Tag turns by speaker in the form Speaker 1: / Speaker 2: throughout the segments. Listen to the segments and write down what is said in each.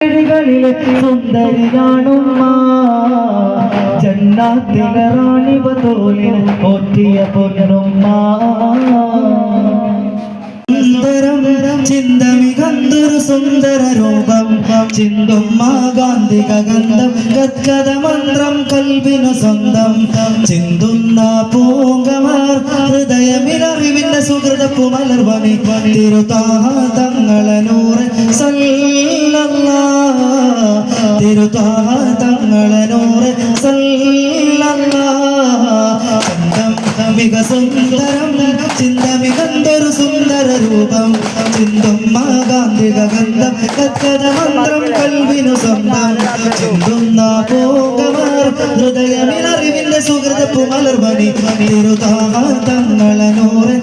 Speaker 1: സുന്ദരിയാണുമ്മ ജന്നാത്തിലെ റാണി ബതൂലിനെ പോറ്റിയ പൊന്നുമ്മ ചിന്തമികന്തൊരു സുന്ദര രൂപം ചിന്തുമ്മ ഗാന്ധിക ഗന്ധം ഗദ്ഗദ മന്ത്രം കൽവിനു സ്വന്തം ചിന്തുന്ന പൂങ്കമാർ ഹൃദയമിലറിവിന്റെ സുഹൃതപ്പു മലർവണി തിരുതാഹ തങ്ങളെ നൂറ് തിരുതാഹ തങ്ങളെ നൂറ് മിക സുന്ദരം ചിന്തമികന്തൊരു സുന്ദര രൂപം ചിന്തുമ്മ ഗാന്ധിക ഗന്ധം ഗദ്ഗദ മന്ത്രം കൽവിനു സ്വന്തം ചിന്തുന്ന പൂങ്കമാർ ഹൃദയമിലറിവിന്റെ സുഹൃതപ്പു മലർവണി തിരുതാഹ തങ്ങളെ നൂറ്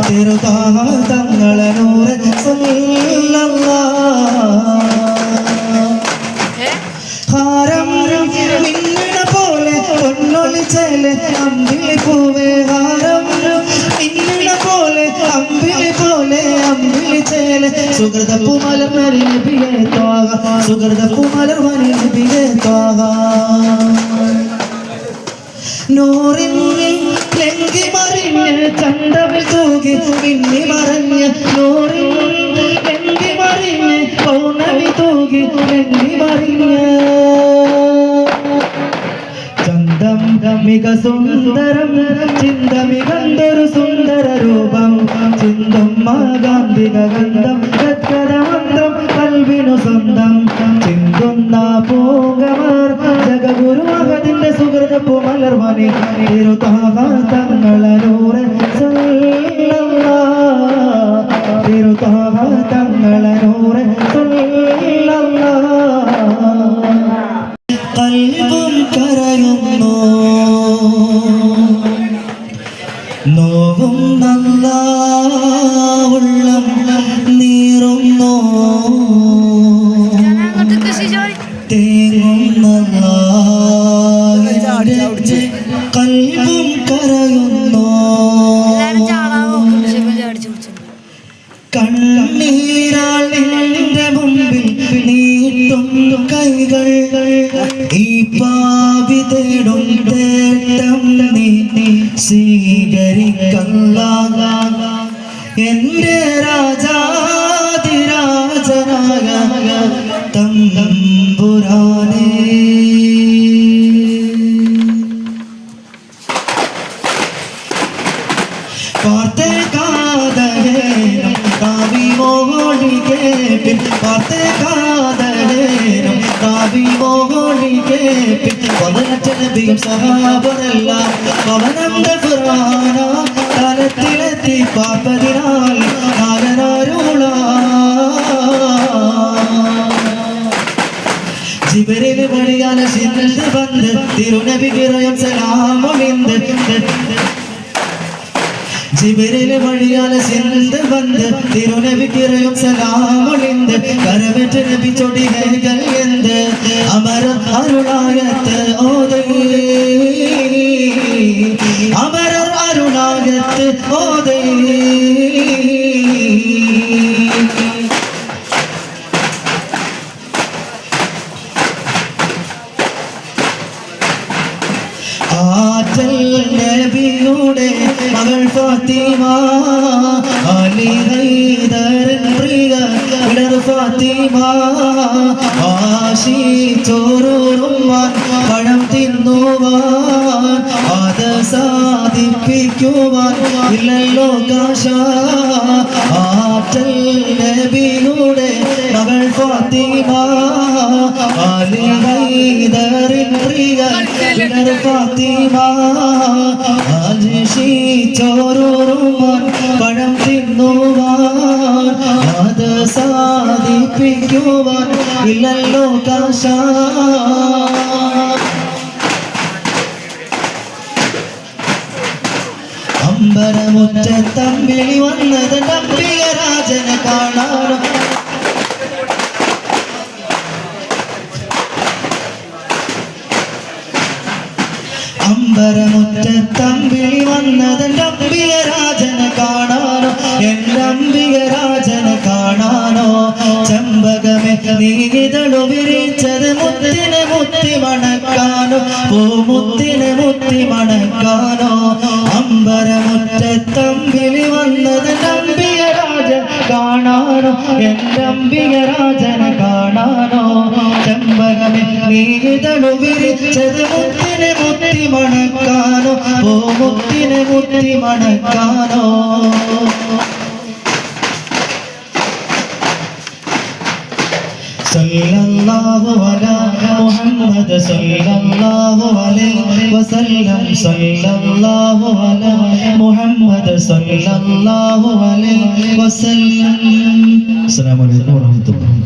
Speaker 1: തിരുതാഹ തങ്ങളെ നൂറ് ഹാരം മിന്നണ പോലെ പൊന്നൊളിച്ചേലെ അമ്പിളി പൂവേ ഹാരം മിന്നണ പോലെ അമ്പിളി പോലെ അമ്പിളി ചേലെ സുഹൃതപ്പു മലർവരി നബിയെ ത്വാഗ സുഹൃതപ്പു മലർവരി നബിയെ ത്വാഗ നൂറിൽ ലംഘി മറിഞ്ഞ് ചന്തവിൽ തൂകി മിന്നി മറഞ്ഞ് നൂറിൽ ലംഘി മറിഞ്ഞ് പൗർണമി തൂകി ലംഘി മറിഞ്ഞ് ചന്തം മിക സുന്ദരം ചിന്തമികന്തൊരു സുന്ദര രൂപം ചിന്തുമ്മ ഗാന്ധിക ഗന്ധം ഗദ്ഗദ മന്ത്രം കൽവിനു സ്വന്തം ചിന്തുന്ന പൂങ്കമാർ ജഗഗുരു മഹദിന്റെ സുഹൃതപ്പു മലർവണി തിരുതാഹ തങ്ങളെ നൂറ് തിരുതാഹ തങ്ങളെ നൂറ് കൽബും കരയുന്നു നോവും നല്ല ഉള്ളം നീറുന്നു തേങ്ങുന്ന കൽബും കരയുന്നു കണ്ണീരാൽ നിന്റെ മുമ്പിൽ നീട്ടും കൈകൾ ഈ പാവി തേടും തേട്ടം നീ സ്വീകരിക്കല്ല എന്റെ രാജാതിരാജനായ തമ്പുരാനേ പാർത്തേ കാതലേനം കാവി മോളികേ പിൻ പാർത്തേ കാതലേനം കാവി മോളികേ പിൻ പതിനെട്ട് നബിയും സഹാബരെല്ലാം പവനന്ത ഫുറാന തലത്തിലെത്തി പാപ്പതിനാൽ നാഗനാരുള ജിബ്രീൽ വഴിയാല ശിന്ദ് വന്ന് തിരുനബി കിറയം സലാമൊളിന്ത് ജിബ്രീൽ വഴിയാല സിന്ധ് വന്ന് തിരുനബി കിറയും സലാമൊളിന്ത് കരവെറ്റ് നബി ചൊടികൾ എന്ത് അമര അരുളായത്ത് ഓതേ അമര അരുളായത്ത് ഓതേ ആറ്റൽ നബിയുടെ മകൾ ഫാത്തിമ അലി ഹൈദരൻ പ്രിയ ഇടർ ഫാത്തിമ ആശിച്ചോറുമാൻ പഴം തിന്നുവാൻ അത് സാധിപ്പിക്കുവാൻ ഇല്ലല്ലോ കാശ ആറ്റൽ നബിയുടെ മകൾ ഫാത്തിമ അലി ഹൈദരൻ പ്രിയ ഇടർ ഫാത്തിമ ചോറുമാൻ പഴം തിന്നുവാൻ അത് സാധിപ്പിക്കുവാൻ ഇല്ലല്ലോ കാശ അമ്പരമുറ്റത്തമ്പിളി വന്നത് നമ്പിക രാജനെ കാണാനോ അമ്പരമുറ്റത്തമ്പിളി വന്നത് നമ്പിക രാജനെ കാണാനോ എന്റെ അമ്പിക രാജനെ കാണാനോ നീതളു വിരിച്ചത് മുത്തിനെ മുത്തി മണക്കാനോ പൂമുത്തിനെ മുത്തി മണക്കാനോ അമ്പരമുറ്റത്തമ്പിളി വന്നത് അംബിക രാജൻ കാണാനോ എൻ്റെ അംബിക രാജനെ കാണാനോ ചെമ്പകമേ നീതളു വിരിച്ചത് മുത്തിനെ മുത്തി മണക്കാനോ പൂമുത്തിനെ മുത്തി മണക്കാനോ സല്ലല്ലാഹു അലാ മുഹമ്മദ് സല്ലല്ലാഹു അലൈഹി വസല്ലം സല്ലല്ലാഹു അലാ മുഹമ്മദ് സല്ലല്ലാഹു അലൈഹി വസല്ലം. അസ്സലാമു അലൈക്കും വറഹ്മത്തുള്ളാഹി.